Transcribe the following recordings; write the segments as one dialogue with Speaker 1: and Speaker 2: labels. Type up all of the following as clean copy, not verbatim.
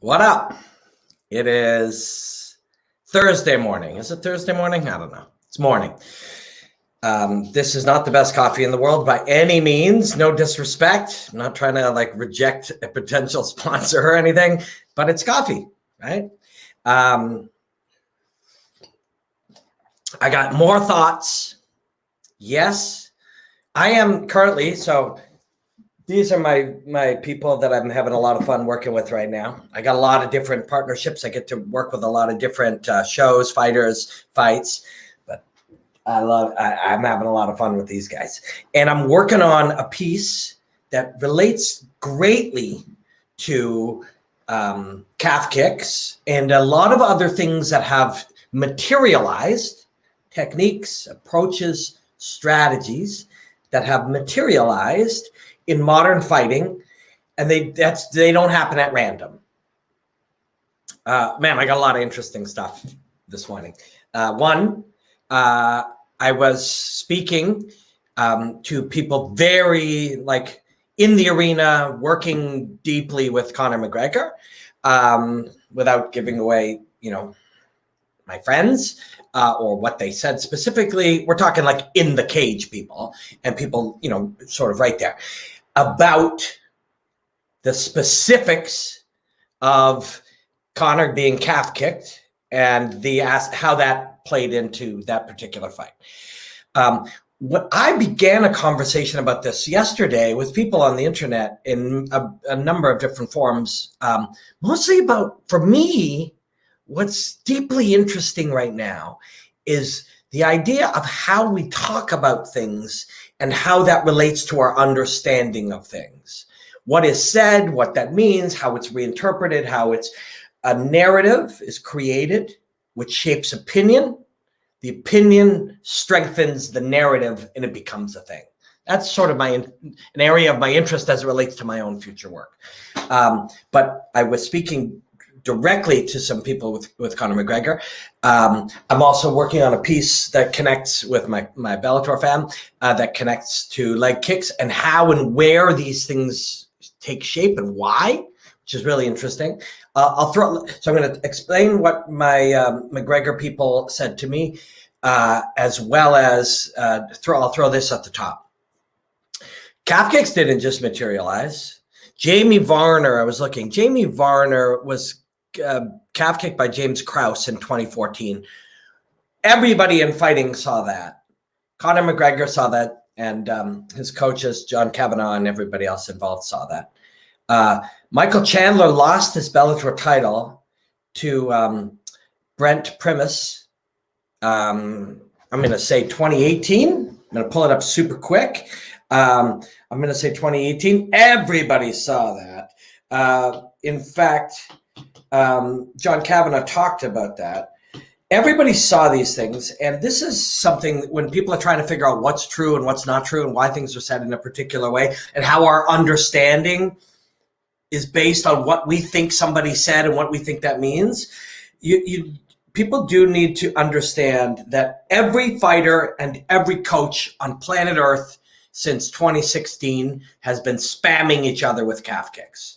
Speaker 1: What up? It is Thursday morning. Is it Thursday morning? I don't know. It's morning. This is not the best coffee in the world by any means. No disrespect. I'm not trying to reject a potential sponsor or anything, but it's coffee, right? I got more thoughts. Yes, I am currently, these are my people that I'm having a lot of fun working with right now. I got a lot of different partnerships. I get to work with a lot of different shows, fighters, fights, but I'm having a lot of fun with these guys. And I'm working on a piece that relates greatly to calf kicks and a lot of other things that have materialized, techniques, approaches, strategies that have materialized in modern fighting, and they don't happen at random. Man, I got a lot of interesting stuff this morning. One, I was speaking to people very in the arena, working deeply with Conor McGregor, without giving away, my friends or what they said specifically. We're talking in the cage people and people, sort of right there, about the specifics of Conor being calf kicked and how that played into that particular fight. When I began a conversation about this yesterday with people on the internet in a number of different forums, mostly about, for me, what's deeply interesting right now is the idea of how we talk about things and how that relates to our understanding of things. What is said, what that means, how it's reinterpreted, how it's a narrative is created, which shapes opinion. The opinion strengthens the narrative and it becomes a thing. That's sort of an area of my interest as it relates to my own future work. But I was speaking directly to some people with Conor McGregor. I'm also working on a piece that connects with my Bellator fam, that connects to leg kicks and how and where these things take shape and why, which is really interesting. I'm going to explain what my McGregor people said to me, as well as I'll throw this at the top. Calf kicks didn't just materialize. Jamie Varner, I was looking. Jamie Varner was calf kicked by James Krause in 2014. Everybody in fighting saw that. Conor McGregor saw that, and his coaches, John Kavanagh and everybody else involved, saw that. Michael Chandler lost his Bellator title to Brent Primus. I'm going to say 2018. I'm going to pull it up super quick. I'm going to say 2018. Everybody saw that. In fact, John Kavanagh talked about that. Everybody saw these things, and this is something when people are trying to figure out what's true and what's not true and why things are said in a particular way and how our understanding is based on what we think somebody said and what we think that means. People do need to understand that every fighter and every coach on planet Earth since 2016 has been spamming each other with calf kicks.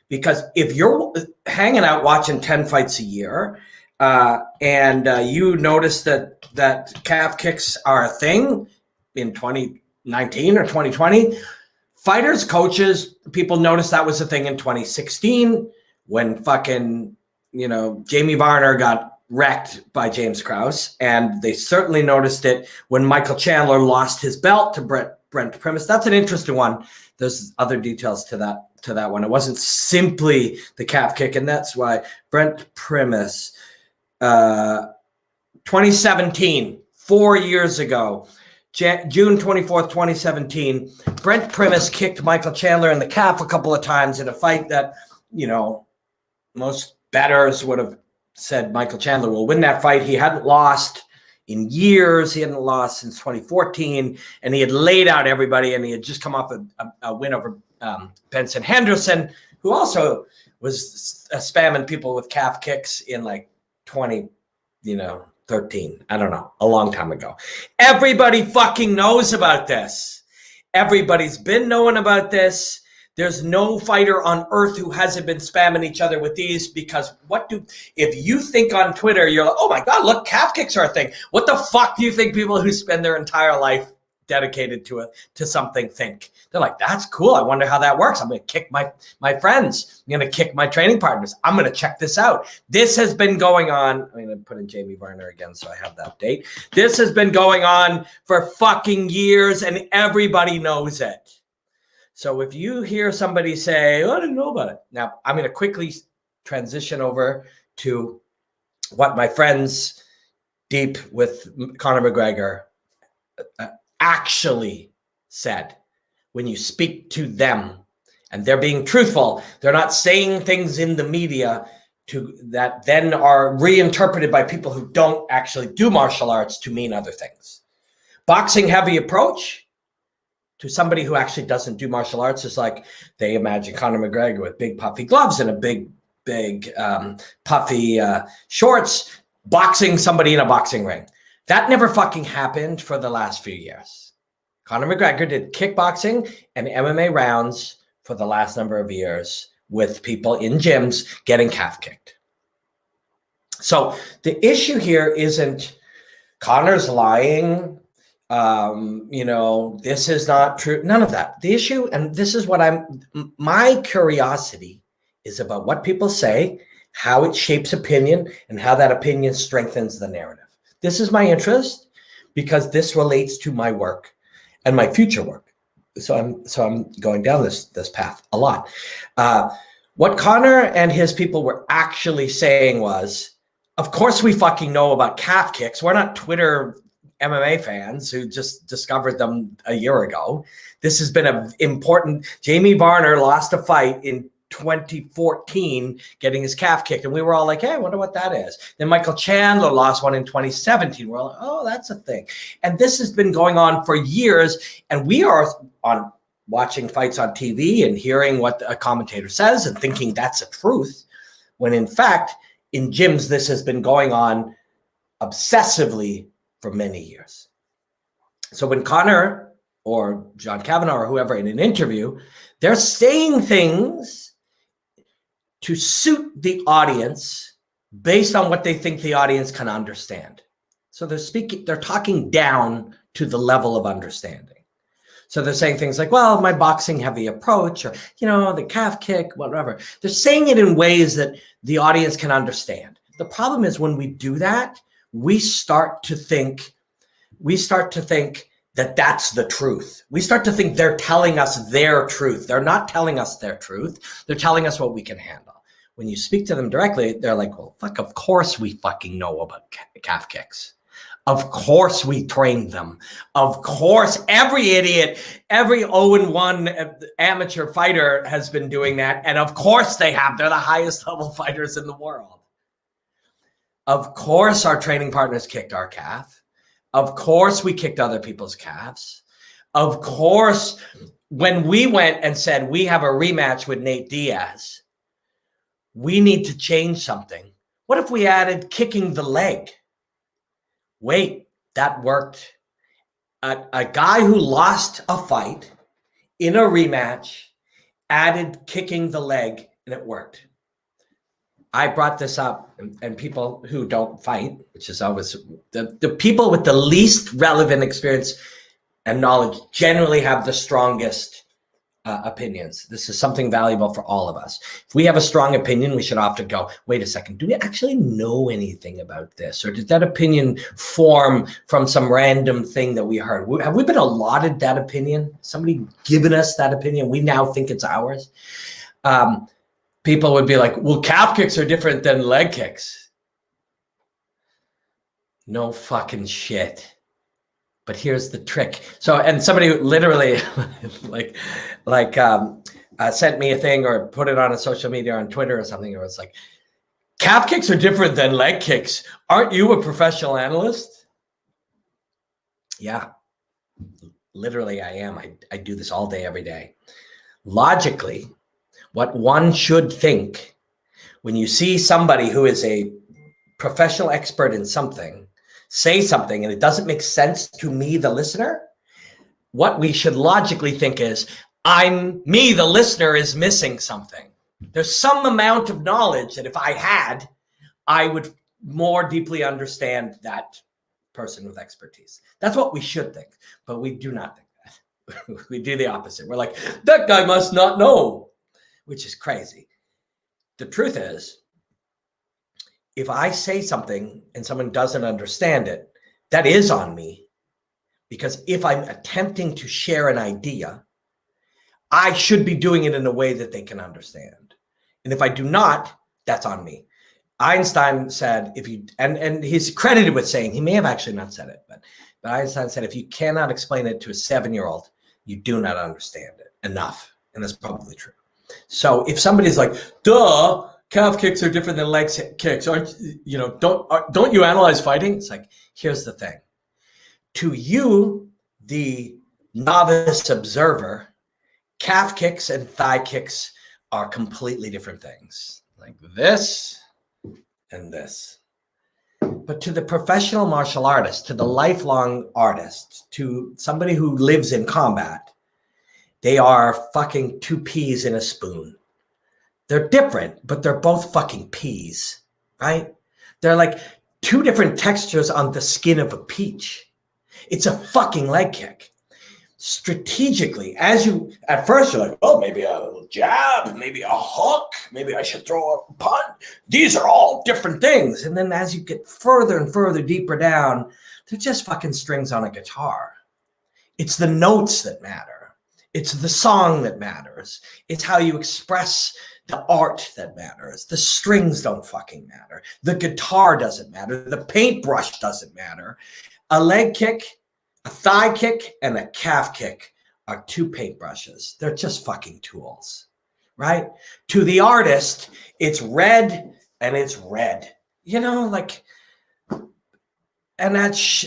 Speaker 1: Because if you're hanging out watching 10 fights a year and you notice that calf kicks are a thing in 2019 or 2020, fighters, coaches, people noticed that was a thing in 2016 when fucking, Jamie Varner got wrecked by James Krause. And they certainly noticed it when Michael Chandler lost his belt to Brent Primus. That's an interesting one. There's other details to that one. It wasn't simply the calf kick, and that's why Brent Primus, 2017, 4 years ago, June 24th, 2017, Brent Primus kicked Michael Chandler in the calf a couple of times in a fight that, most bettors would have said Michael Chandler will win that fight. He hadn't lost in years. He hadn't lost since 2014, and he had laid out everybody, and he had just come off a win over Benson Henderson, who also was spamming people with calf kicks in 2013. I don't know, a long time ago. Everybody fucking knows about this. Everybody's been knowing about this. There's no fighter on earth who hasn't been spamming each other with these, because if you think on Twitter, you're like, oh my God, look, calf kicks are a thing. What the fuck do you think people who spend their entire life dedicated to something think? They're like, that's cool. I wonder how that works. I'm going to kick my friends. I'm going to kick my training partners. I'm going to check this out. This has been going on. I'm going to put in Jamie Varner again so I have that date. This has been going on for fucking years and everybody knows it. So if you hear somebody say, oh, I didn't know about it. Now, I'm going to quickly transition over to what my friends deep with Conor McGregor actually said. When you speak to them and they're being truthful, they're not saying things in the media that then are reinterpreted by people who don't actually do martial arts to mean other things. Boxing heavy approach to somebody who actually doesn't do martial arts is like they imagine Conor McGregor with big puffy gloves and a big puffy shorts boxing somebody in a boxing ring. That never fucking happened for the last few years. Conor McGregor did kickboxing and MMA rounds for the last number of years with people in gyms getting calf kicked. So the issue here isn't Conor's lying, this is not true. None of that. The issue, and this is what my curiosity is about what people say, how it shapes opinion, and how that opinion strengthens the narrative. This is my interest because this relates to my work and my future work. So I'm going down this path a lot. What Conor and his people were actually saying was, of course we fucking know about calf kicks. We're not Twitter MMA fans who just discovered them a year ago. This has been an important. Jamie Varner lost a fight in 2014 getting his calf kicked, and we were all like, hey, I wonder what that is. Then Michael Chandler lost one in 2017. We're all like, oh, that's a thing. And this has been going on for years, and we are on watching fights on TV and hearing what a commentator says and thinking that's a truth, when in fact in gyms this has been going on obsessively for many years. So when Conor or John Kavanagh or whoever in an interview, they're saying things to suit the audience based on what they think the audience can understand. So they're talking down to the level of understanding. So they're saying things like, well, my boxing heavy approach, or, the calf kick, whatever. They're saying it in ways that the audience can understand. The problem is when we do that, we start to think that that's the truth. We start to think they're telling us their truth. They're not telling us their truth. They're telling us what we can handle. When you speak to them directly, they're like, well, fuck, of course we fucking know about calf kicks. Of course we trained them. Of course, every idiot, every 0-1 amateur fighter has been doing that. And of course they have. They're the highest level fighters in the world. Of course our training partners kicked our calf. Of course we kicked other people's calves. Of course, when we went and said we have a rematch with Nate Diaz, we need to change something. What if we added kicking the leg? Wait, that worked. A guy who lost a fight in a rematch added kicking the leg, and it worked. I brought this up, and people who don't fight, which is always the people with the least relevant experience and knowledge, generally have the strongest opinions. This is something valuable for all of us. If we have a strong opinion, we should often go, wait a second, do we actually know anything about this? Or did that opinion form from some random thing that we heard? Have we been allotted that opinion? Somebody given us that opinion? We now think it's ours? People would be like, well, calf kicks are different than leg kicks. No fucking shit. But here's the trick. So, and somebody literally sent me a thing or put it on a social media on Twitter or something. Or it's like, calf kicks are different than leg kicks. Aren't you a professional analyst? Yeah, literally I am. I do this all day, every day. Logically, what one should think when you see somebody who is a professional expert in something say something and it doesn't make sense to me, the listener, what we should logically think is, the listener, is missing something. There's some amount of knowledge that if I had, I would more deeply understand that person with expertise. That's what we should think, but we do not think that. We do the opposite. We're like, that guy must not know, which is crazy. The truth is, if I say something and someone doesn't understand it, that is on me. Because if I'm attempting to share an idea, I should be doing it in a way that they can understand. And if I do not, that's on me. Einstein said, if you, and he's credited with saying, he may have actually not said it, but Einstein said, if you cannot explain it to a 7-year-old, you do not understand it enough. And that's probably true. So if somebody's like, duh, calf kicks are different than leg kicks, aren't you know, don't you analyze fighting? It's like, here's the thing. To you, the novice observer, calf kicks and thigh kicks are completely different things. Like this and this. But to the professional martial artist, to the lifelong artist, to somebody who lives in combat, they are fucking 2 peas in a spoon. They're different, but they're both fucking peas, right? They're like 2 different textures on the skin of a peach. It's a fucking leg kick. Strategically, as you, at first you're like, oh, maybe a jab, maybe a hook, maybe I should throw a punt. These are all different things. And then as you get further and further deeper down, they're just fucking strings on a guitar. It's the notes that matter. It's the song that matters. It's how you express the art that matters. The strings don't fucking matter. The guitar doesn't matter. The paintbrush doesn't matter. A leg kick, a thigh kick, and a calf kick are 2 paintbrushes. They're just fucking tools, right? To the artist, it's red and it's red. You know, like, and that's,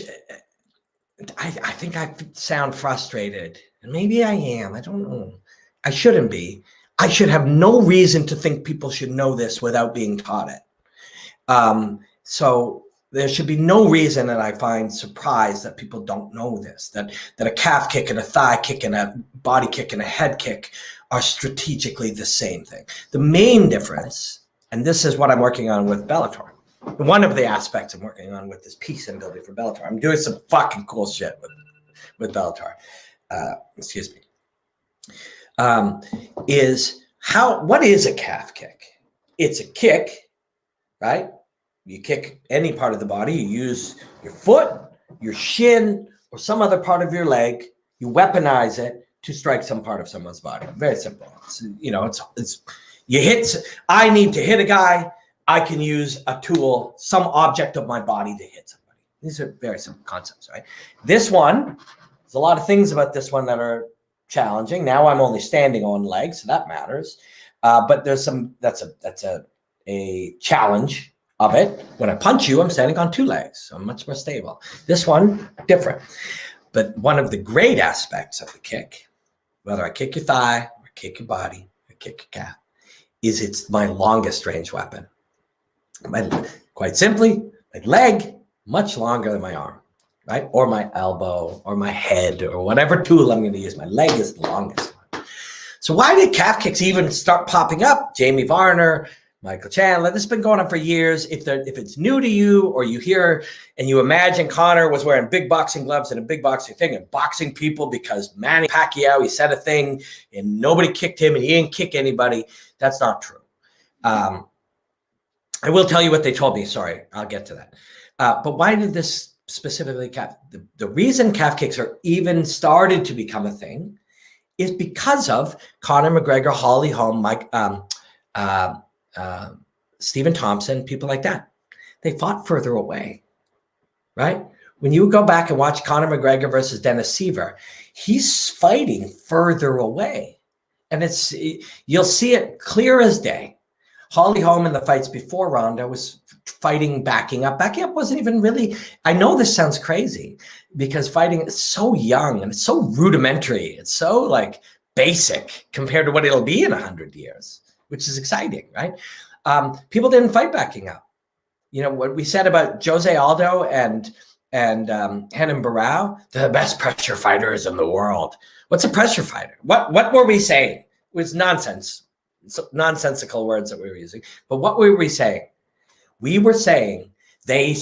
Speaker 1: I think I sound frustrated. And maybe I am. I don't know. I shouldn't be. I should have no reason to think people should know this without being taught it. So there should be no reason that I find surprised that people don't know this, that a calf kick and a thigh kick and a body kick and a head kick are strategically the same thing. The main difference, and this is what I'm working on with Bellator, one of the aspects I'm working on with this piece I'm building for Bellator. I'm doing some fucking cool shit with Bellator. Excuse me. What is a calf kick? It's a kick, right? You kick any part of the body. You use your foot, your shin, or some other part of your leg. You weaponize it to strike some part of someone's body. Very simple. I need to hit a guy. I can use a tool, some object of my body to hit somebody. These are very simple concepts, right? This one, there's a lot of things about this one that are challenging. Now I'm only standing on legs, so that matters. But there's that's a challenge of it. When I punch you, I'm standing on 2 legs, so I'm much more stable. This one, different. But one of the great aspects of the kick, whether I kick your thigh, or kick your body, or kick your calf, is it's my longest range weapon. Quite simply, my leg, much longer than my arm, right? Or my elbow, or my head, or whatever tool I'm going to use. My leg is the longest one. So why did calf kicks even start popping up? Jamie Varner, Michael Chandler, this has been going on for years. If it's new to you, or you hear and you imagine Conor was wearing big boxing gloves and a big boxing thing and boxing people because Manny Pacquiao, he said a thing and nobody kicked him and he didn't kick anybody, that's not true. I will tell you what they told me. Sorry, I'll get to that. But why did this specifically the reason calf kicks are even started to become a thing is because of Conor McGregor, Holly Holm, Stephen Thompson, people like that. They fought further away, right? When you go back and watch Conor McGregor versus Dennis Seaver, he's fighting further away. And you'll see it clear as day. Holly Holm in the fights before Ronda was fighting, backing up. Backing up wasn't even really, I know this sounds crazy because fighting is so young and it's so rudimentary. It's so like basic compared to what it'll be in 100 years, which is exciting, right? People didn't fight backing up. You know, what we said about Jose Aldo and and Henan Barrow, the best pressure fighters in the world. What's a pressure fighter? What were we saying? It was nonsense, nonsensical words that we were using. But what were we saying? We were saying they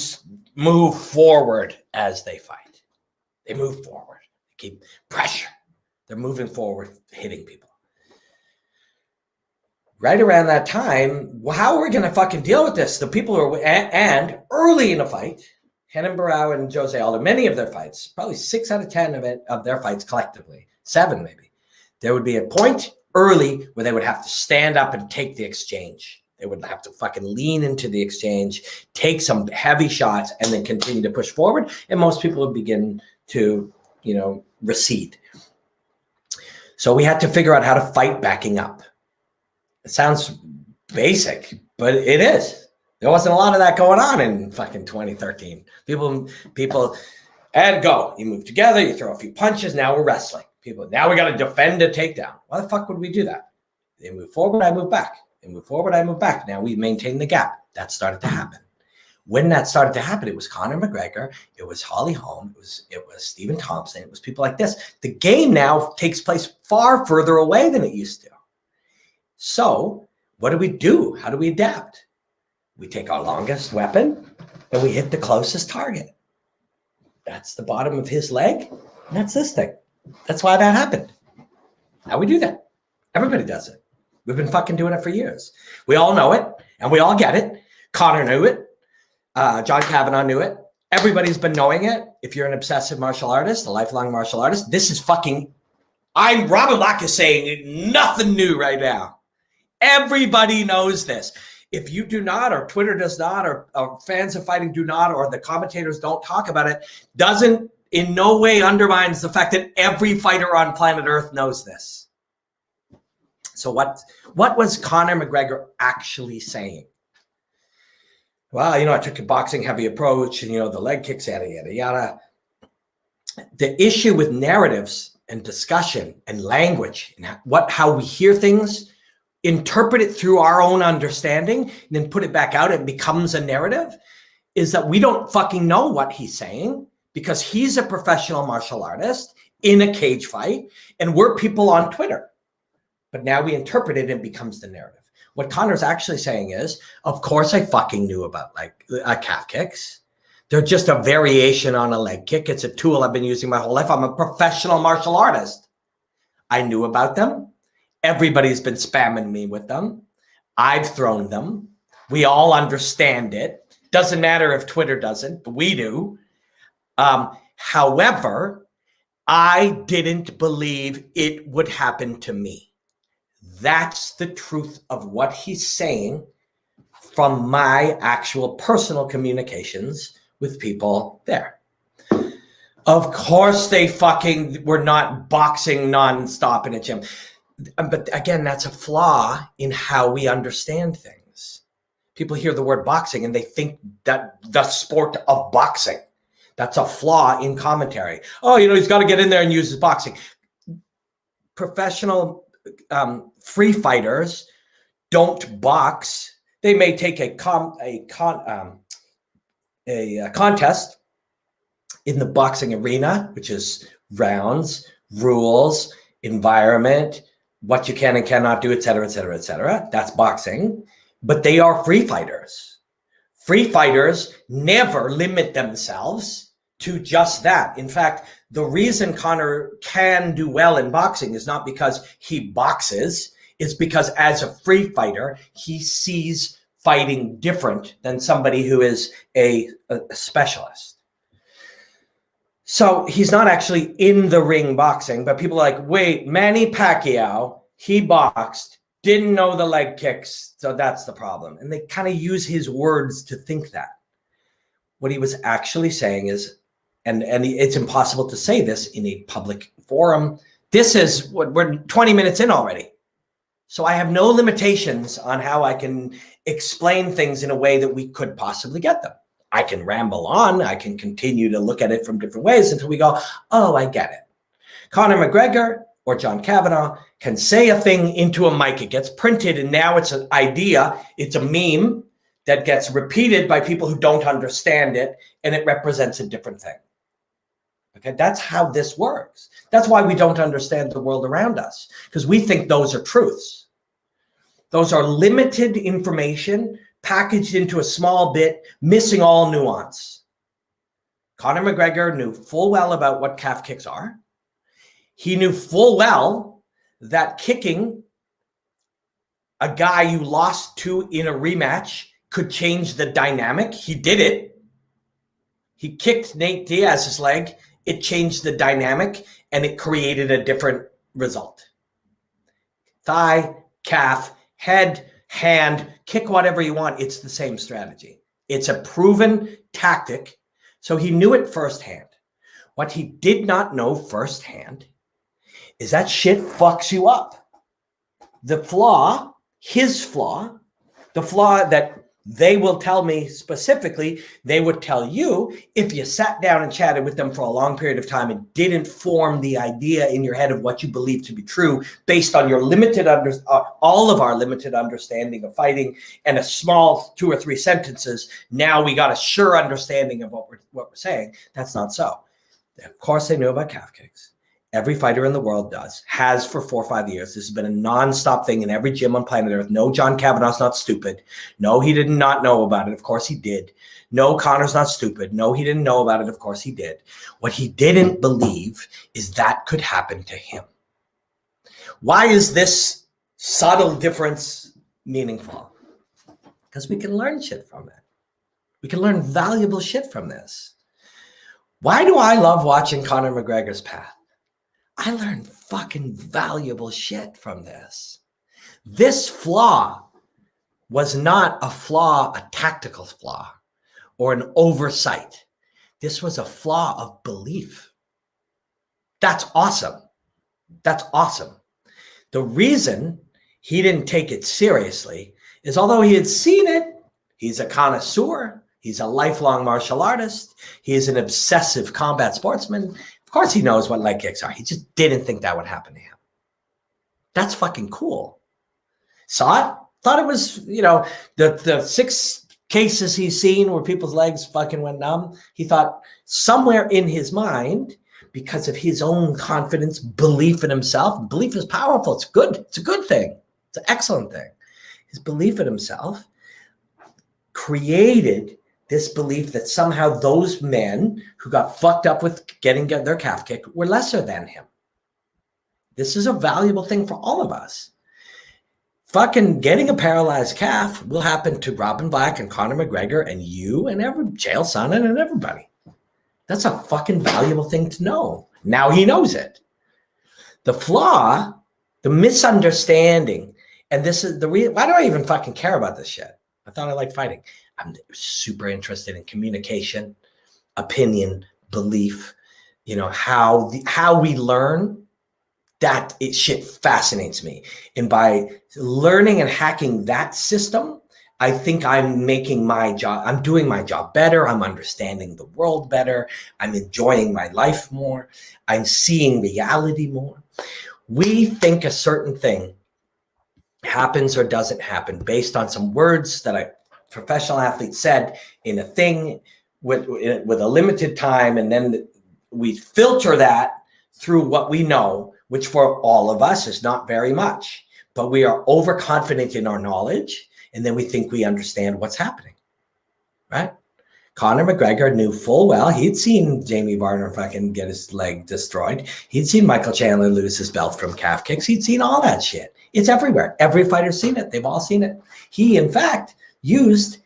Speaker 1: move forward as they fight. They move forward. They keep pressure. They're moving forward, hitting people. Right around that time, how are we going to fucking deal with this? The people who are, and early in the fight, Henan Barrow and Jose Aldo, many of their fights, probably 6 out of 10 of their fights collectively, 7 maybe, there would be a point early where they would have to stand up and take the exchange. They would have to fucking lean into the exchange, take some heavy shots, and then continue to push forward. And most people would begin to, recede. So we had to figure out how to fight backing up. It sounds basic, but it is. There wasn't a lot of that going on in fucking 2013. People, and go. You move together, you throw a few punches, now we're wrestling. Now we got to defend a takedown. Why the fuck would we do that? They move forward, I move back. They move forward, I move back. Now we maintain the gap. That started to happen. When that started to happen, it was Conor McGregor, it was Holly Holm, it was Stephen Thompson, it was people like this. The game now takes place far further away than it used to. So what do we do? How do we adapt? We take our longest weapon and we hit the closest target. That's the bottom of his leg. And that's this thing. That's why that happened. How we do that? Everybody does it. We've been fucking doing it for years. We all know it and we all get it. Conor knew it. John Kavanagh knew it. Everybody's been knowing it. If you're an obsessive martial artist, a lifelong martial artist, this is fucking, Robin Black is saying nothing new right now. Everybody knows this. If you do not, or Twitter does not, or fans of fighting do not, or the commentators don't talk about it, doesn't in no way undermines the fact that every fighter on planet Earth knows this. So what was Conor McGregor actually saying? Well, I took a boxing heavy approach and, the leg kicks, yada, yada, yada. The issue with narratives and discussion and language and how we hear things, interpret it through our own understanding, and then put it back out, it becomes a narrative, is that we don't fucking know what he's saying because he's a professional martial artist in a cage fight and we're people on Twitter. But now we interpret it and it becomes the narrative. What Conor's actually saying is, of course I fucking knew about calf kicks. They're just a variation on a leg kick. It's a tool I've been using my whole life. I'm a professional martial artist. I knew about them. Everybody's been spamming me with them. I've thrown them. We all understand it. Doesn't matter if Twitter doesn't, but we do. However, I didn't believe it would happen to me. That's the truth of what he's saying from my actual personal communications with people there. Of course, they fucking were not boxing nonstop in a gym. But again, that's a flaw in how we understand things. People hear the word boxing and they think that the sport of boxing. That's a flaw in commentary. Oh, he's got to get in there and use his boxing. Professional free fighters don't box. They may take a contest in the boxing arena, which is rounds, rules, environment, what you can and cannot do, et cetera, et cetera, et cetera. That's boxing. But they are free fighters. Free fighters never limit themselves to just that. In fact, the reason Conor can do well in boxing is not because he boxes, it's because as a free fighter, he sees fighting different than somebody who is a specialist. So he's not actually in the ring boxing, but people are like, wait, Manny Pacquiao, he boxed, didn't know the leg kicks, so that's the problem. And they kind of use his words to think that. What he was actually saying is, and it's impossible to say this in a public forum. This is what we're 20 minutes in already. So I have no limitations on how I can explain things in a way that we could possibly get them. I can ramble on. I can continue to look at it from different ways until we go, oh, I get it. Conor McGregor or John Kavanagh can say a thing into a mic. It gets printed and now it's an idea. It's a meme. that gets repeated by people who don't understand it, and it represents a different thing. Okay, that's how this works. That's why we don't understand the world around us, because we think those are truths. Those are limited information packaged into a small bit, missing all nuance. Conor McGregor knew full well about what calf kicks are. He knew full well that kicking a guy you lost to in a rematch could change the dynamic. He did it. He kicked Nate Diaz's leg. It changed the dynamic, and it created a different result. Thigh, calf, head, hand, kick whatever you want. It's the same strategy. It's a proven tactic. So he knew it firsthand. What he did not know firsthand is that shit fucks you up. The flaw, his flaw, the flaw that they will tell me specifically, they would tell you if you sat down and chatted with them for a long period of time and didn't form the idea in your head of what you believe to be true based on your limited, all of our limited understanding of fighting and a small 2 or 3 sentences. Now we got a sure understanding of what we're saying. That's not so. Of course they knew about calf kicks. Every fighter in the world has for 4 or 5 years. This has been a nonstop thing in every gym on planet Earth. No, John Kavanaugh's not stupid. No, he did not know about it. Of course he did. No, Conor's not stupid. No, he didn't know about it. Of course he did. What he didn't believe is that could happen to him. Why is this subtle difference meaningful? Because we can learn shit from it. We can learn valuable shit from this. Why do I love watching Conor McGregor's path? I learned fucking valuable shit from this. This flaw was not a flaw, a tactical flaw, or an oversight. This was a flaw of belief. That's awesome. That's awesome. The reason he didn't take it seriously is although he had seen it, he's a connoisseur, he's a lifelong martial artist, he is an obsessive combat sportsman. Of course he knows what leg kicks are. He just didn't think that would happen to him. That's fucking cool. Saw it, thought it was, the 6 cases he's seen where people's legs fucking went numb. He thought somewhere in his mind, because of his own confidence, belief in himself, belief is powerful. It's good. It's a good thing. It's an excellent thing. His belief in himself created this belief that somehow those men who got fucked up with getting their calf kicked were lesser than him. This is a valuable thing for all of us. Fucking getting a paralyzed calf will happen to Robin Black and Conor McGregor and you and every Chael Sonnen and everybody. That's a fucking valuable thing to know. Now he knows it. The flaw, the misunderstanding, and this is the reason, why do I even fucking care about this shit? I thought I liked fighting. I'm super interested in communication, opinion, belief, how we learn. That shit fascinates me. And by learning and hacking that system, I think I'm making my job, I'm doing my job better. I'm understanding the world better. I'm enjoying my life more. I'm seeing reality more. We think a certain thing happens or doesn't happen based on some words that a professional athlete said in a thing with a limited time. And then we filter that through what we know, which for all of us is not very much, but we are overconfident in our knowledge. And then we think we understand what's happening, right? Conor McGregor knew full well. He'd seen Jamie Varner fucking get his leg destroyed. He'd seen Michael Chandler lose his belt from calf kicks. He'd seen all that shit. It's everywhere. Every fighter's seen it. They've all seen it. He, in fact, used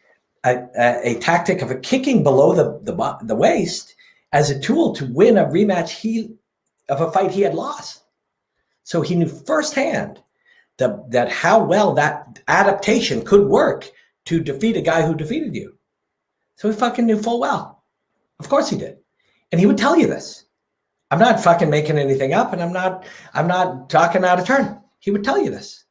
Speaker 1: a tactic of a kicking below the waist as a tool to win a rematch of a fight he had lost. So he knew firsthand that how well that adaptation could work to defeat a guy who defeated you. So he fucking knew full well. Of course he did. And he would tell you this. I'm not fucking making anything up, and I'm not talking out of turn. He would tell you this.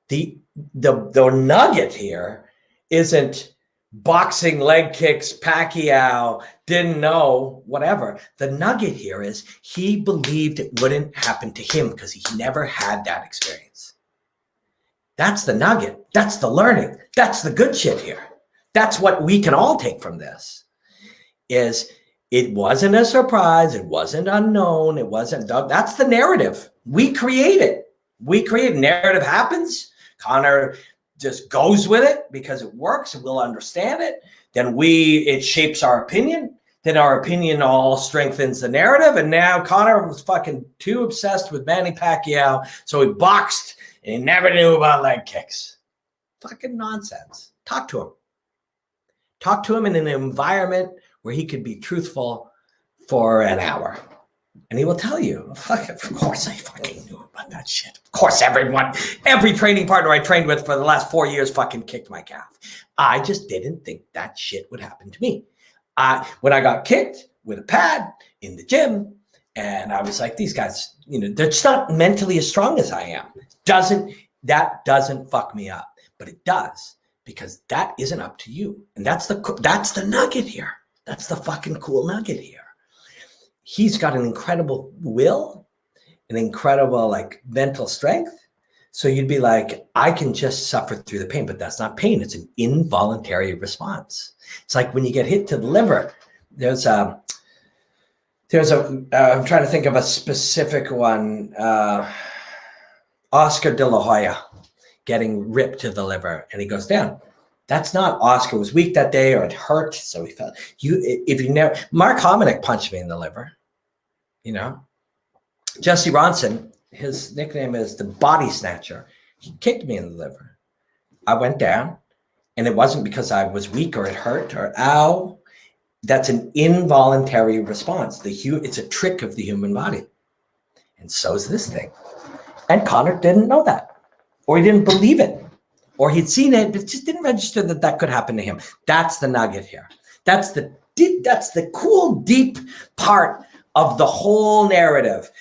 Speaker 1: The nugget here isn't boxing, leg kicks, Pacquiao, didn't know, whatever. The nugget here is he believed it wouldn't happen to him because he never had that experience. That's the nugget. That's the learning. That's the good shit here. That's what we can all take from this, is it wasn't a surprise. It wasn't unknown. It wasn't, that's the narrative. We create it. We create narrative happens. Conor just goes with it because it works and we'll understand it. Then it shapes our opinion. Then our opinion all strengthens the narrative. And now Conor was fucking too obsessed with Manny Pacquiao. So he boxed and he never knew about leg kicks. Fucking nonsense. Talk to him. Talk to him in an environment where he could be truthful for an hour. And he will tell you, fuck, of course I fucking knew about that shit. Of course every training partner I trained with for the last 4 years fucking kicked my calf. I just didn't think that shit would happen to me. When I got kicked with a pad in the gym, and I was like, these guys, they're just not mentally as strong as I am. That doesn't fuck me up, but it does, because that isn't up to you. And that's the nugget here. That's the fucking cool nugget here. He's got an incredible will, an incredible mental strength. So you'd be like, I can just suffer through the pain, but that's not pain. It's an involuntary response. It's like when you get hit to the liver. I'm trying to think of a specific one. Oscar De La Hoya getting ripped to the liver and he goes down. That's not Oscar was weak that day or it hurt, so he felt. Mark Hominick punched me in the liver. Jesse Ronson, his nickname is the Body Snatcher. He kicked me in the liver. I went down, and it wasn't because I was weak or it hurt or ow. That's an involuntary response. It's a trick of the human body, and so is this thing. And Conor didn't know that, or he didn't believe it. Or he'd seen it, but just didn't register that could happen to him. That's the nugget here. That's the cool, deep part of the whole narrative.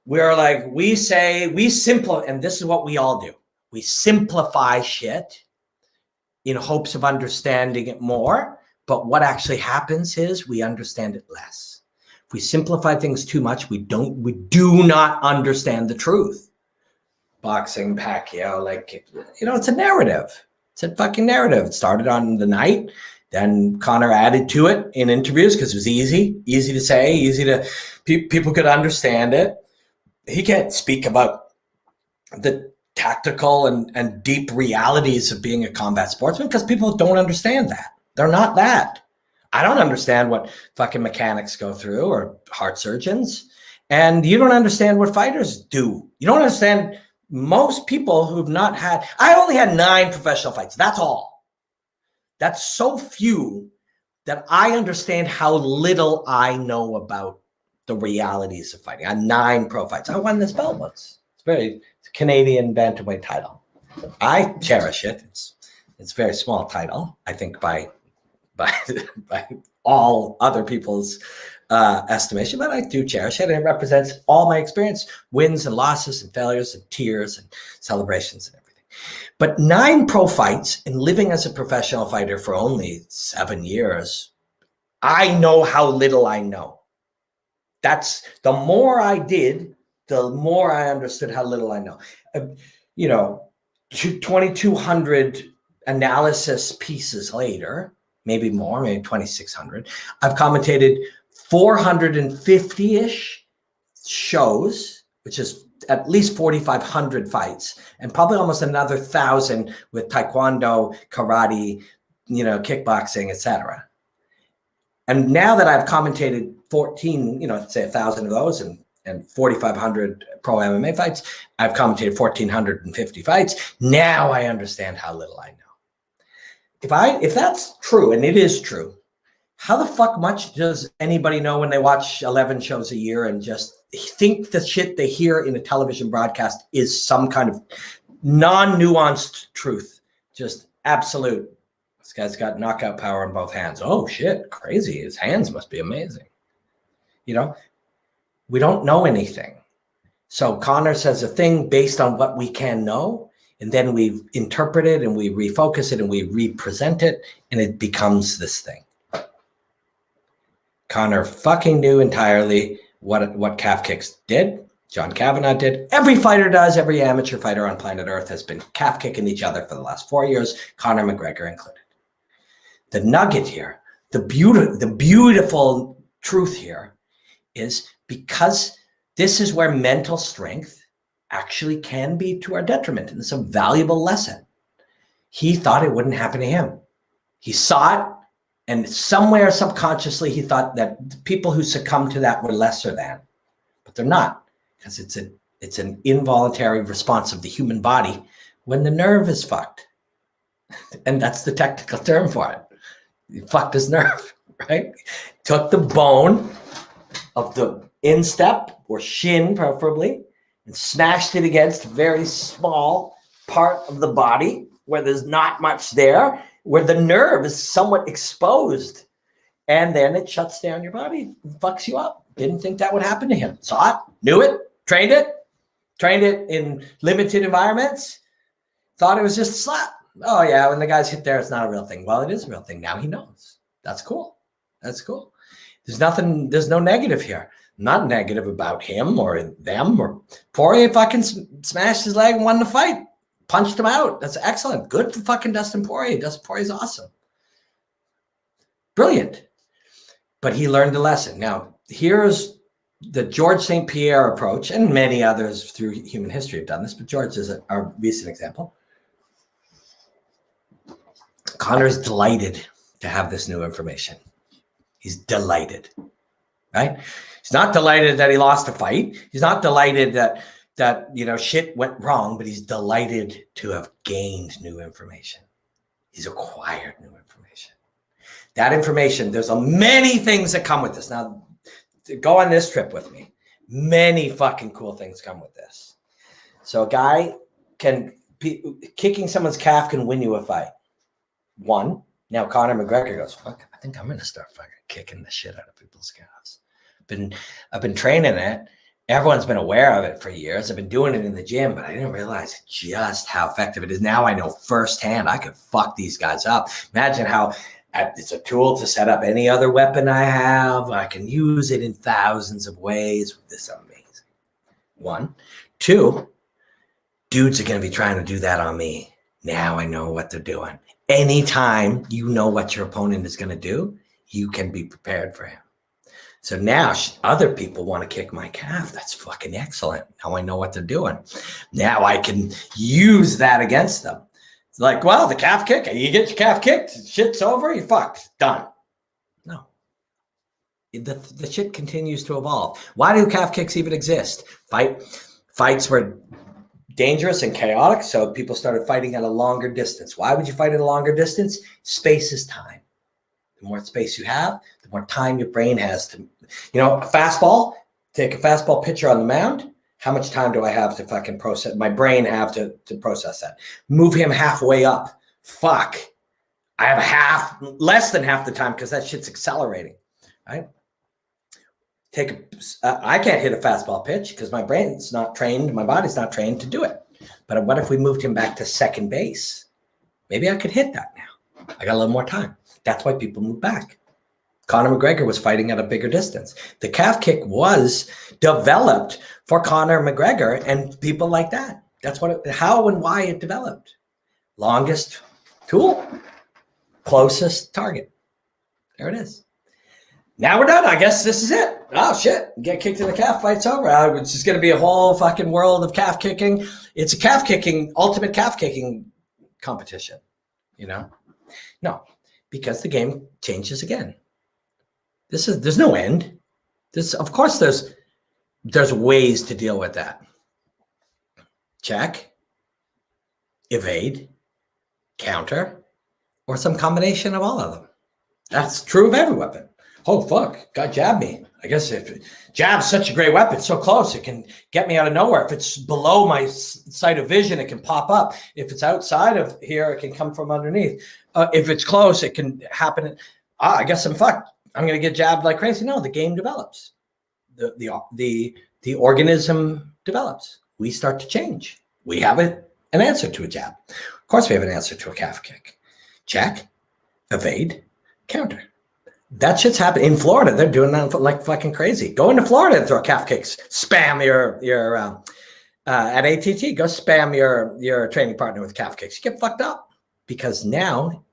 Speaker 1: Where we simplify, and this is what we all do. We simplify shit in hopes of understanding it more. But what actually happens is we understand it less. If we simplify things too much, we do not understand the truth. Boxing, Pacquiao, it's a narrative. It's a fucking narrative. It started on the night. Then Conor added to it in interviews because it was easy to say, people could understand it. He can't speak about the tactical and deep realities of being a combat sportsman because people don't understand that. They're not that. I don't understand what fucking mechanics go through or heart surgeons. And you don't understand what fighters do. You don't understand. Most people who've not had, I only had 9 professional fights. That's all. That's so few that I understand how little I know about the realities of fighting. I had 9 pro fights. I won this belt once. It's a Canadian bantamweight title. I cherish it. It's a very small title, I think, by all other people's estimation, but I do cherish it. And it represents all my experience, wins and losses and failures and tears and celebrations and everything. But 9 pro fights and living as a professional fighter for only 7 years, I know how little I know. That's the more I did, the more I understood how little I know. 2,200 analysis pieces later, maybe more, maybe 2,600, I've commentated 450-ish shows, which is at least 4,500 fights, and probably almost another 1,000 with taekwondo, karate, kickboxing, etc. And now that I've commentated 14, let's say 1,000 of those and 4,500 pro MMA fights, I've commentated 1,450 fights. Now I understand how little I know. If that's true, and it is true, how the fuck much does anybody know when they watch 11 shows a year and just think the shit they hear in a television broadcast is some kind of non-nuanced truth? Just absolute. This guy's got knockout power in both hands. Oh shit, crazy. His hands must be amazing. We don't know anything. So Conor says a thing based on what we can know, and then we interpret it and we refocus it and we represent it, and it becomes this thing. Conor fucking knew entirely what calf kicks did. John Kavanagh did. Every fighter does. Every amateur fighter on planet Earth has been calf kicking each other for the last 4 years, Conor McGregor included. The nugget here, the beautiful truth here is because this is where mental strength actually can be to our detriment. And it's a valuable lesson. He thought it wouldn't happen to him. He saw it, and somewhere subconsciously he thought that people who succumb to that were lesser than, but they're not, because it's an involuntary response of the human body when the nerve is fucked. And that's the technical term for it. He fucked his nerve, right? Took the bone of the instep or shin preferably and smashed it against a very small part of the body where there's not much there, where the nerve is somewhat exposed. And then it shuts down your body, fucks you up. Didn't think that would happen to him. Saw it, knew it, trained it in limited environments, thought it was just a slap. Oh yeah, when the guys hit there, it's not a real thing. Well, it is a real thing. Now he knows. That's cool. That's cool. There's no negative here. Not negative about him or them or Poirier fucking smashed his leg and won the fight. Punched him out. That's excellent. Good for fucking Dustin Poirier. Dustin Poirier's awesome. Brilliant. But he learned the lesson. Now, here's the George St. Pierre approach, and many others through human history have done this, but George is a recent example. Conor's delighted to have this new information. He's delighted, right? He's not delighted that he lost a fight. He's not delighted that shit went wrong, but he's delighted to have gained new information. He's acquired new information. That information, there's many things that come with this. Now, go on this trip with me. Many fucking cool things come with this. So a guy kicking someone's calf can win you a fight. One. Now Conor McGregor goes, fuck, I think I'm going to start fucking kicking the shit out of people's calves. I've been training it. Everyone's been aware of it for years. I've been doing it in the gym, but I didn't realize just how effective it is. Now I know firsthand I could fuck these guys up. Imagine how it's a tool to set up any other weapon I have. I can use it in thousands of ways. This is amazing. One. Two, dudes are going to be trying to do that on me. Now I know what they're doing. Anytime you know what your opponent is going to do, you can be prepared for him. So now other people want to kick my calf. That's fucking excellent. Now I know what they're doing. Now I can use that against them. It's like, well, the calf kick, you get your calf kicked, shit's over, you fucked, done. No. The shit continues to evolve. Why do calf kicks even exist? Fights were dangerous and chaotic, so people started fighting at a longer distance. Why would you fight at a longer distance? Space is time. The more space you have, the more time your brain has to, a fastball, take a fastball pitcher on the mound. How much time do I have to fucking process, my brain have to process that? Move him halfway up. Fuck. I have less than half the time because that shit's accelerating, right? I can't hit a fastball pitch because my brain's not trained, my body's not trained to do it. But what if we moved him back to second base? Maybe I could hit that now. I got a little more time. That's why people move back. Conor McGregor was fighting at a bigger distance. The calf kick was developed for Conor McGregor and people like that. That's how and why it developed. Longest tool, closest target. There it is. Now we're done. I guess this is it. Oh, shit. Get kicked in the calf, fight's over. It's just going to be a whole fucking world of calf kicking. It's a ultimate calf kicking competition, No, because the game changes again. There's no end. Of course, there's ways to deal with that. Check, evade, counter, or some combination of all of them. That's true of every weapon. Oh, fuck, God jabbed me. I guess if jab's such a great weapon, so close, it can get me out of nowhere. If it's below my sight of vision, it can pop up. If it's outside of here, it can come from underneath. If it's close, it can happen. I guess I'm fucked. I'm going to get jabbed like crazy. No, the game develops. The organism develops. We start to change. We have an answer to a jab. Of course, we have an answer to a calf kick. Check, evade, counter. That shit's happening in Florida. They're doing that like fucking crazy. Go into Florida and throw calf kicks. Spam your at ATT. Go spam your training partner with calf kicks. You get fucked up because now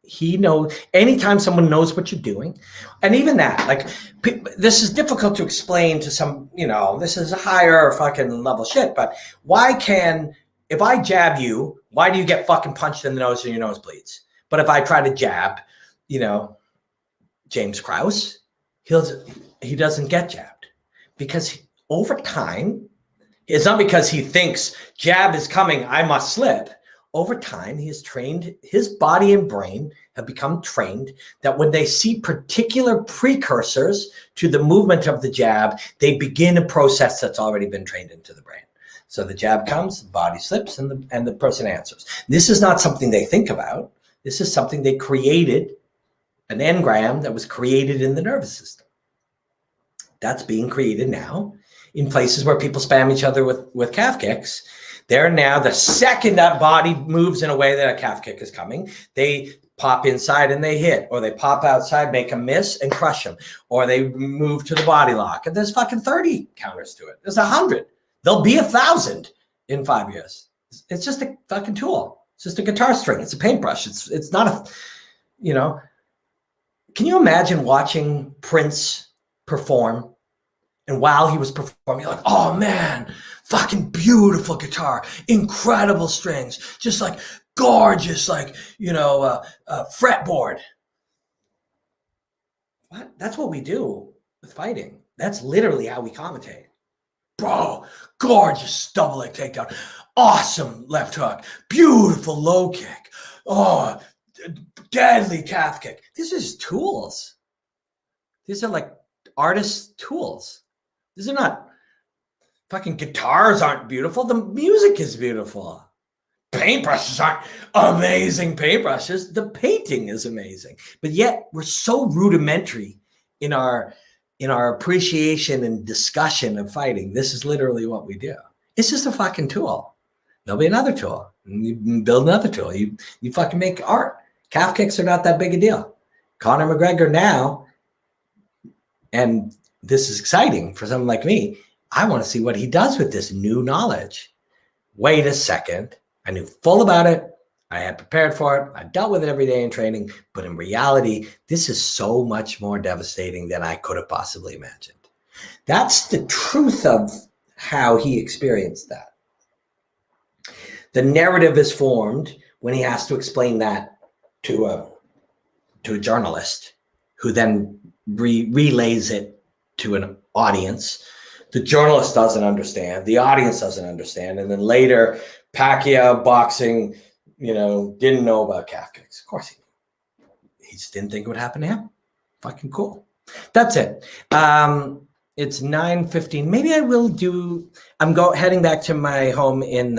Speaker 1: He knows anytime someone knows what you're doing, and even that, like, this is difficult to explain to some, this is a higher fucking level shit, but if I jab you, why do you get fucking punched in the nose and your nose bleeds? But if I try to jab, James Krause, he doesn't get jabbed, because over time, it's not because he thinks jab is coming, I must slip. Over time, he has trained, his body and brain have become trained that when they see particular precursors to the movement of the jab, they begin a process that's already been trained into the brain. So the jab comes, the body slips, and the person answers. This is not something they think about. This is something they created, an engram that was created in the nervous system. That's being created now in places where people spam each other with calf kicks. They're now, the second that body moves in a way that a calf kick is coming, they pop inside and they hit, or they pop outside, make a miss and crush them, or they move to the body lock. And there's fucking 30 counters to it. There's 100. There'll be 1,000 in 5 years. It's just a fucking tool. It's just a guitar string. It's a paintbrush. It's not a, can you imagine watching Prince perform? And while he was performing, you're like, oh man, fucking beautiful guitar, incredible strings, just like gorgeous, like, fretboard. What? That's what we do with fighting. That's literally how we commentate. Bro, gorgeous double leg takedown, awesome left hook, beautiful low kick, oh, deadly calf kick. These are just tools. These are like artist tools. These are not, fucking guitars aren't beautiful. The music is beautiful. Paintbrushes aren't amazing paintbrushes. The painting is amazing. But yet we're so rudimentary in our appreciation and discussion of fighting. This is literally what we do. It's just a fucking tool. There'll be another tool. And you build another tool. You fucking make art. Calf kicks are not that big a deal. Conor McGregor now, and this is exciting for someone like me, I want to see what he does with this new knowledge. Wait a second. I knew full about it. I had prepared for it. I dealt with it every day in training. But in reality, this is so much more devastating than I could have possibly imagined. That's the truth of how he experienced that. The narrative is formed when he has to explain that to a journalist, who then relays it to an audience. The journalist doesn't understand. The audience doesn't understand. And then later, Pacquiao boxing, didn't know about calf kicks. Of course he knew. He just didn't think it would happen to him. Fucking cool. That's it. It's 9:15. Maybe I will I'm heading back to my home in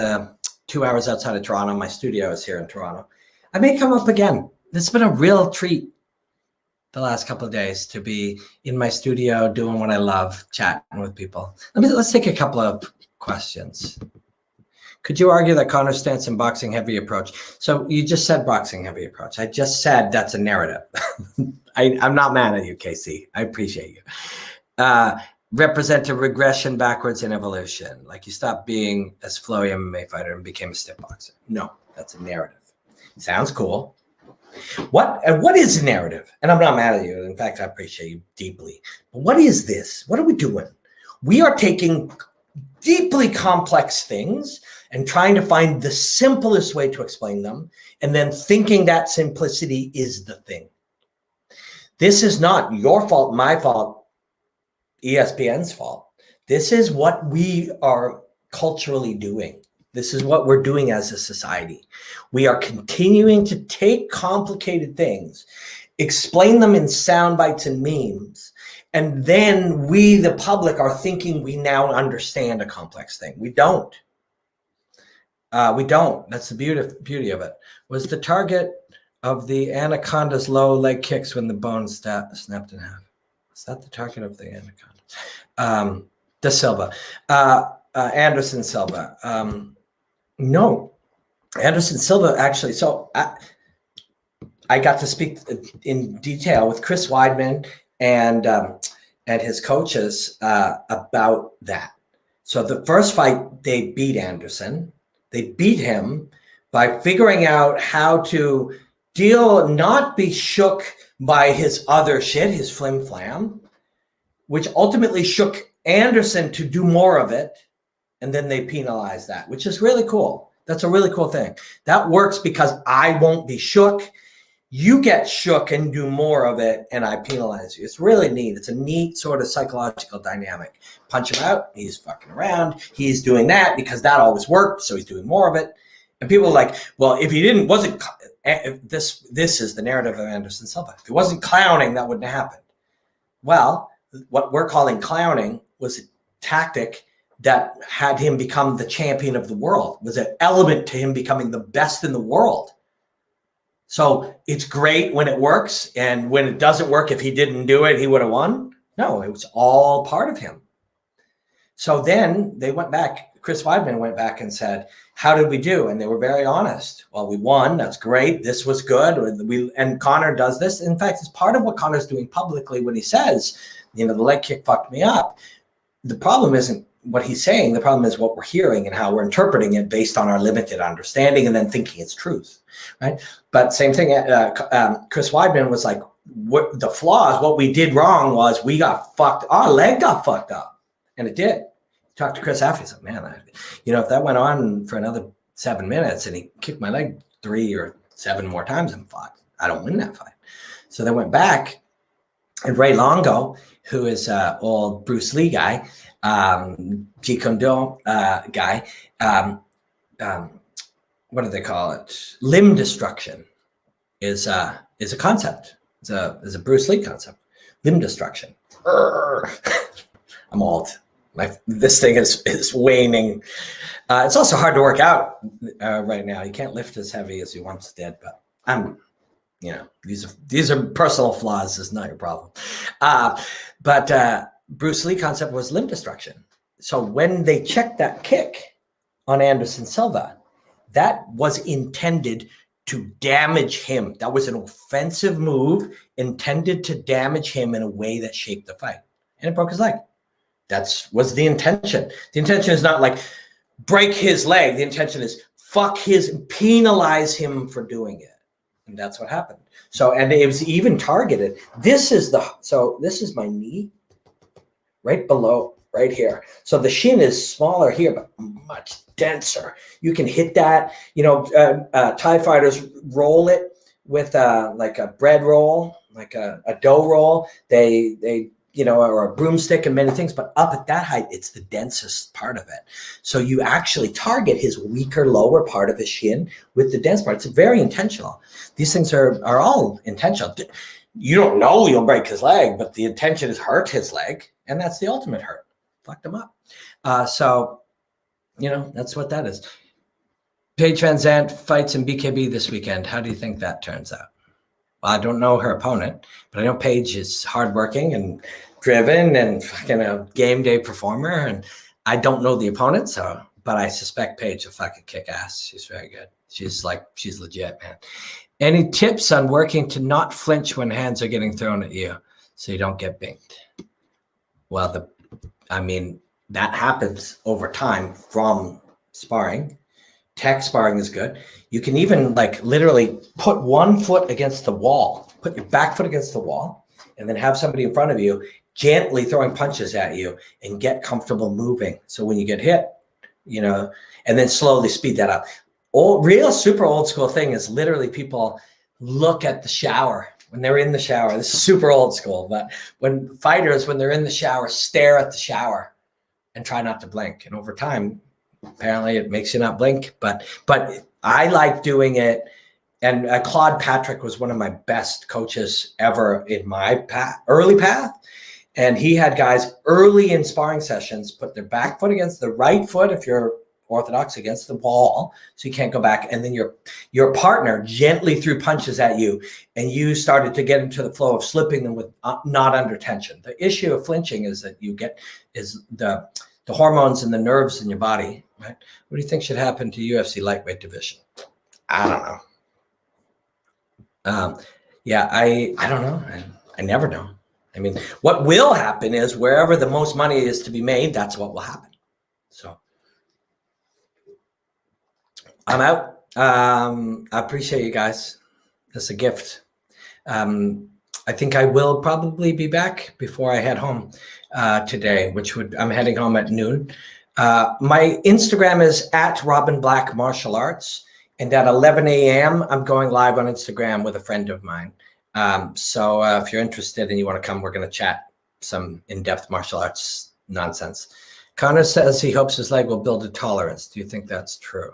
Speaker 1: 2 hours outside of Toronto. My studio is here in Toronto. I may come up again. It's been a real treat the last couple of days to be in my studio doing what I love, chatting with people. Let's take a couple of questions. Could you argue that Conor's stance in boxing heavy approach? So you just said boxing heavy approach. I just said that's a narrative. I'm not mad at you, Casey. I appreciate you. Represent a regression backwards in evolution. Like you stopped being a flowy MMA fighter and became a stiff boxer. No, that's a narrative. Sounds cool. What is a narrative? And I'm not mad at you. In fact, I appreciate you deeply. But what is this? What are we doing? We are taking deeply complex things and trying to find the simplest way to explain them, and then thinking that simplicity is the thing. This is not your fault, my fault, ESPN's fault. This is what we are culturally doing. This is what we're doing as a society. We are continuing to take complicated things, explain them in sound bites and memes, and then we, the public, are thinking we now understand a complex thing. We don't. We don't. That's the beauty of it. Was the target of the anaconda's low leg kicks when the bone snapped in half? Is that the target of the anaconda? De Silva. Anderson Silva. No, Anderson Silva actually. So I got to speak in detail with Chris Weidman and his coaches about that. So the first fight, they beat Anderson. They beat him by figuring out how to not be shook by his other shit, his flim flam, which ultimately shook Anderson to do more of it. And then they penalize that, which is really cool. That's a really cool thing. That works because I won't be shook. You get shook and do more of it, and I penalize you. It's really neat. It's a neat sort of psychological dynamic. Punch him out. He's fucking around. He's doing that because that always worked, so he's doing more of it. And people are like, well, if he wasn't, this is the narrative of Anderson Silva. If he wasn't clowning, that wouldn't have happened. Well, what we're calling clowning was a tactic that had him become the champion of the world, was an element to him becoming the best in the world. So it's great when it works, and when it doesn't work, if he didn't do it, he would have won. No, it was all part of him. So then they went back. Chris Weidman went back and said, how did we do? And they were very honest. Well, we won. That's great. This was good. And Conor does this. In fact, it's part of what Conor's doing publicly when he says, the leg kick fucked me up. The problem isn't what he's saying. The problem is what we're hearing and how we're interpreting it based on our limited understanding and then thinking it's truth, right? But same thing, Chris Weidman was like, what the flaw is, what we did wrong was we got fucked, our leg got fucked up. And it did. Talked to Chris after, he's like, man, if that went on for another 7 minutes and he kicked my leg 3 or 7 more times and fought, I don't win that fight. So they went back, and Ray Longo, who is old Bruce Lee guy, Jeet Kune Do guy, what do they call it? Limb destruction is a concept. It's a Bruce Lee concept. Limb destruction. I'm old. This thing is waning. It's also hard to work out right now. You can't lift as heavy as you once did, but these are personal flaws. It's not your problem. But Bruce Lee concept was limb destruction. So when they checked that kick on Anderson Silva, that was intended to damage him. That was an offensive move intended to damage him in a way that shaped the fight. And it broke his leg. That was the intention. The intention is not like break his leg. The intention is penalize him for doing it. And that's what happened. So, and it was even targeted. This is my knee right below, right here. So the shin is smaller here, but much denser. You can hit that. Thai fighters roll it with like a bread roll, like a dough roll. They or a broomstick and many things, but up at that height, it's the densest part of it. So you actually target his weaker lower part of his shin with the dense part. It's very intentional. These things are all intentional. You don't know you'll break his leg, but the intention is hurt his leg, and that's the ultimate hurt. Fucked him up. So that's what that is. Paige Van Zandt fights in BKB this weekend. How do you think that turns out? Well, I don't know her opponent, but I know Paige is hardworking and driven and fucking a game day performer. And I don't know the opponent, but I suspect Paige will fucking kick ass. She's very good. She's legit, man. Any tips on working to not flinch when hands are getting thrown at you so you don't get binked? Well, that happens over time from sparring. Tech sparring is good. You can even literally put one foot against the wall, put your back foot against the wall, and then have somebody in front of you gently throwing punches at you and get comfortable moving. So when you get hit, and then slowly speed that up. Real super old school thing is literally people look at the shower when they're in the shower. This is super old school, but when they're in the shower, stare at the shower and try not to blink. And over time, apparently it makes you not blink, but I like doing it. And Claude Patrick was one of my best coaches ever in my early path. And he had guys early in sparring sessions put their back foot against the right foot, if you're orthodox, against the wall, so you can't go back. And then your partner gently threw punches at you, and you started to get into the flow of slipping them with not under tension. The issue of flinching is that the hormones and the nerves in your body, right? What do you think should happen to UFC lightweight division? I don't know. I don't know. I never know. What will happen is wherever the most money is to be made, that's what will happen. So I'm out. I appreciate you guys. It's a gift. I think I will probably be back before I head home today, I'm heading home at noon. My Instagram is at Robin Black Martial Arts. And at 11 a.m., I'm going live on Instagram with a friend of mine. So if you're interested and you want to come, we're going to chat some in-depth martial arts nonsense. Conor says he hopes his leg will build a tolerance. Do you think that's true?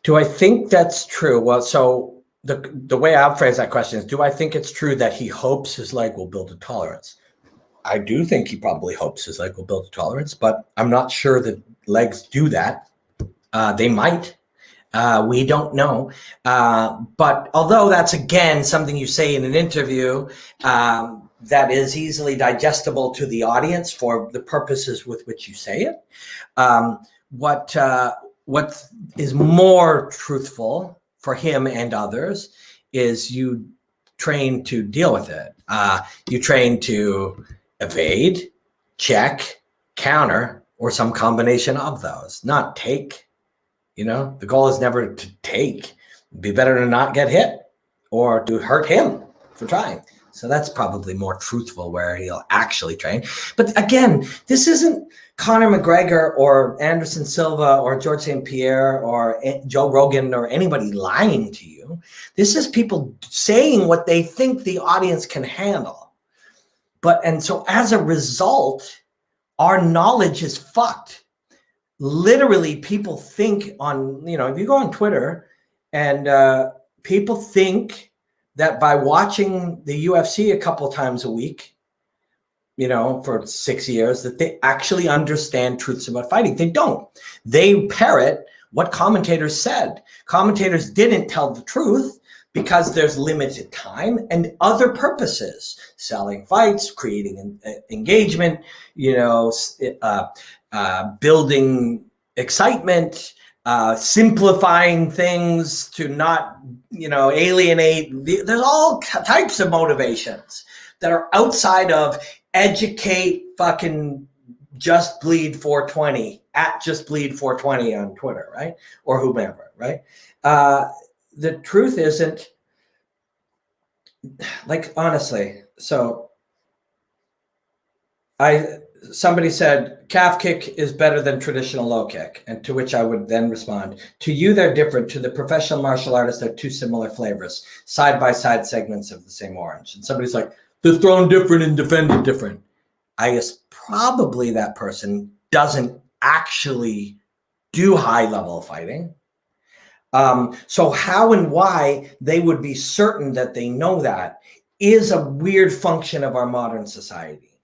Speaker 1: Do I think that's true? Well, so the way I'll phrase that question is, do I think it's true that he hopes his leg will build a tolerance? I do think he probably hopes his leg will build a tolerance, but I'm not sure that legs do that. They might. We don't know. But although that's, again, something you say in an interview that is easily digestible to the audience for the purposes with which you say it, what is more truthful for him and others is you train to deal with it. You train to evade, check, counter, or some combination of those, not take. You know, the goal is never to take. It'd be better to not get hit or to hurt him for trying. So that's probably more truthful where he'll actually train. But again, this isn't Conor McGregor or Anderson Silva or George St. Pierre or Joe Rogan or anybody lying to you. This is people saying what they think the audience can handle. And so as a result, our knowledge is fucked. Literally, people think if you go on Twitter and people think that by watching the UFC a couple times a week, for 6 years, that they actually understand truths about fighting. They don't. They parrot what commentators said. Commentators didn't tell the truth because there's limited time and other purposes, selling fights, creating engagement, building excitement, simplifying things to not, alienate. There's all types of motivations that are outside of educate fucking Just Bleed 420 at Just Bleed 420 on Twitter, right? Or whomever, right? The truth isn't, honestly, so somebody said calf kick is better than traditional low kick, and to which I would then respond, to you they're different, to the professional martial artist they're two similar flavors, side by side segments of the same orange. And somebody's like, they're thrown different and defended different. I guess probably that person doesn't actually do high level fighting. So how and why they would be certain that they know that is a weird function of our modern society.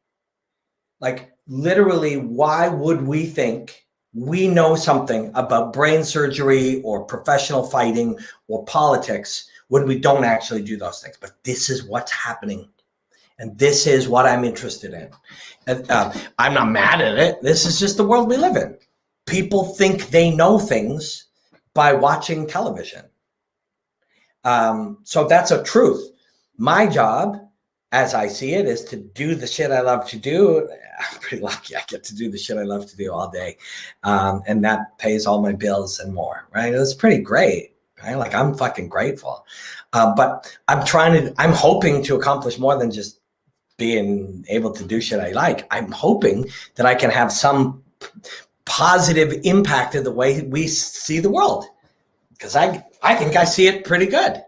Speaker 1: Literally, why would we think we know something about brain surgery or professional fighting or politics when we don't actually do those things? But this is what's happening. And this is what I'm interested in. I'm not mad at it. This is just the world we live in. People think they know things by watching television. So that's a truth. My job, as I see it, is to do the shit I love to do. I'm pretty lucky I get to do the shit I love to do all day. And that pays all my bills and more, right? It was pretty great, right? I'm fucking grateful. But I'm hoping to accomplish more than just being able to do shit I like. I'm hoping that I can have some positive impact in the way we see the world. Because I think I see it pretty good.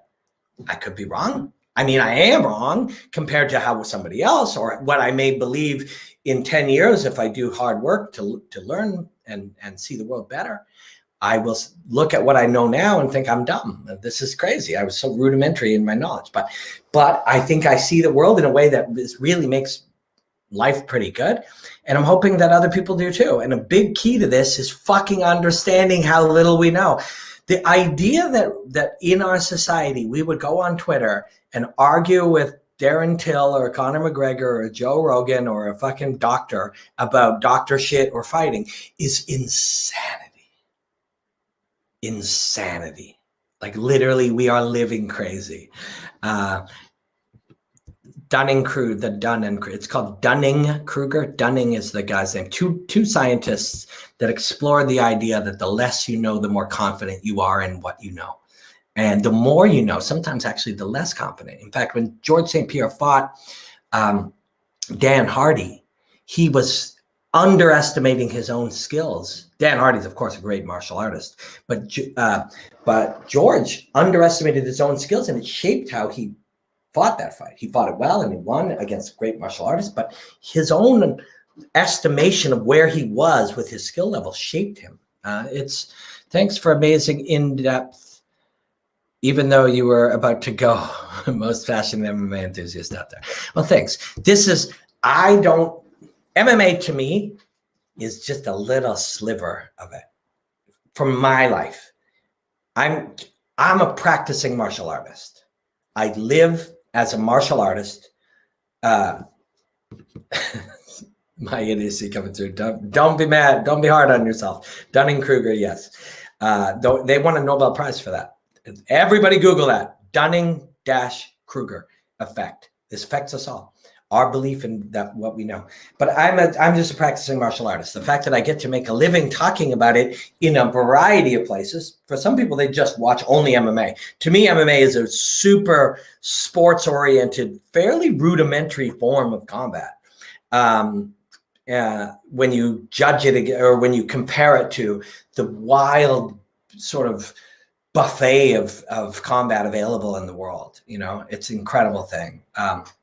Speaker 1: I could be wrong. I am wrong compared to how somebody else or what I may believe in 10 years if I do hard work to learn and see the world better. I will look at what I know now and think I'm dumb. This is crazy. I was so rudimentary in my knowledge. But I think I see the world in a way that really makes life pretty good. And I'm hoping that other people do too. And a big key to this is fucking understanding how little we know. The idea that in our society, we would go on Twitter and argue with Darren Till or Conor McGregor or Joe Rogan or a fucking doctor about doctor shit or fighting is insanity. Insanity. Literally, we are living crazy. Dunning-Kruger, it's called Dunning-Kruger. Dunning is the guy's name. Two scientists that explore the idea that the less you know, the more confident you are in what you know. And the more you know, sometimes actually the less confident. In fact, when George St. Pierre fought Dan Hardy, he was underestimating his own skills. Dan Hardy's, of course, a great martial artist, but George underestimated his own skills, and it shaped how he fought that fight. He fought it well, and he won against a great martial artist, but his own estimation of where he was with his skill level shaped him. Thanks for amazing in-depth, even though you were about to go, most passionate MMA enthusiast out there. Well, thanks. MMA to me is just a little sliver of it from my life. I'm a practicing martial artist. I live as a martial artist. My idiocy coming through. Don't be mad. Don't be hard on yourself. Dunning-Kruger, yes. They won a Nobel Prize for that. Everybody Google that. Dunning-Kruger effect. This affects us all. Our belief in that, what we know. But I'm just a practicing martial artist. The fact that I get to make a living talking about it in a variety of places. For some people, they just watch only MMA. To me, MMA is a super sports-oriented, fairly rudimentary form of combat. When you judge it, or when you compare it to the wild sort of buffet of combat available in the world, it's an incredible thing.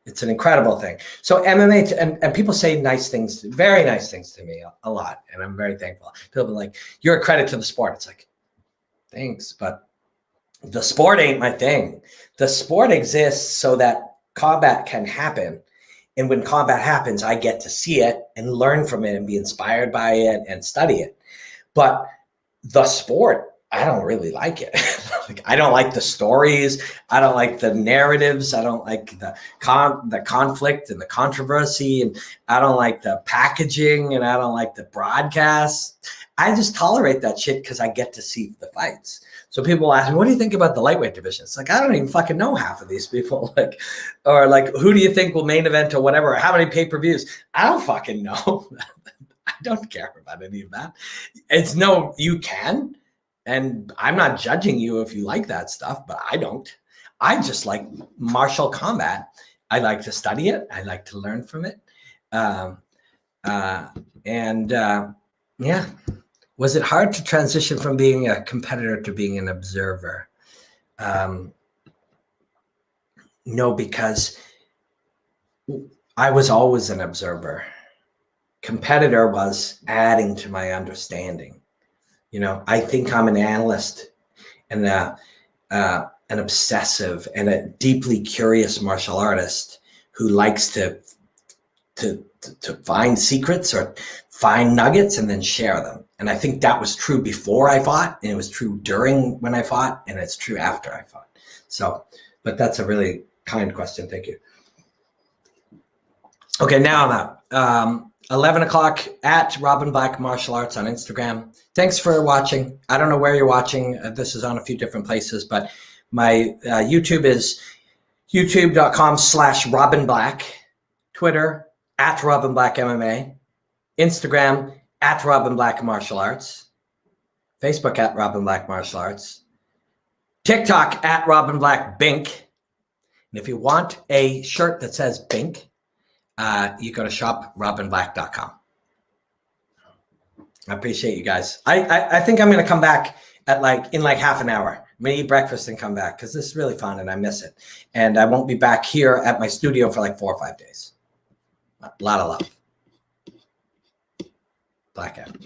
Speaker 1: It's an incredible thing. So MMA, and people say nice things, very nice things to me a lot, and I'm very thankful. People are like, "You're a credit to the sport." It's like, thanks, but the sport ain't my thing. The sport exists so that combat can happen. And when combat happens, I get to see it and learn from it and be inspired by it and study it. But the sport, I don't really like it. I don't like the stories. I don't like the narratives. I don't like the conflict and the controversy. And I don't like the packaging, and I don't like the broadcasts. I just tolerate that shit because I get to see the fights. So people ask me, what do you think about the lightweight division? It's like, I don't even fucking know half of these people. Or who do you think will main event or whatever? Or how many pay-per-views? I don't fucking know. I don't care about any of that. You can. And I'm not judging you if you like that stuff, but I don't. I just like martial combat. I like to study it. I like to learn from it. Yeah. Was it hard to transition from being a competitor to being an observer? No, because I was always an observer. Competitor was adding to my understanding. I think I'm an analyst and an obsessive and a deeply curious martial artist who likes to find secrets or find nuggets and then share them. And I think that was true before I fought, and it was true during when I fought, and it's true after I fought. So, but that's a really kind question. Thank you. Okay, now I'm out. 11 o'clock at Robin Black Martial Arts on Instagram. Thanks for watching. I don't know where you're watching. This is on a few different places, but my YouTube is youtube.com/Robin Black, Twitter @Robin Black MMA, Instagram @Robin Black Martial Arts, Facebook @Robin Black Martial Arts, TikTok @Robin Black Bink. And if you want a shirt that says Bink, you go to shoprobinblack.com. I appreciate you guys. I think I'm going to come back in half an hour. I'm going to eat breakfast and come back because this is really fun and I miss it. And I won't be back here at my studio for 4 or 5 days. A lot of love. Blackout.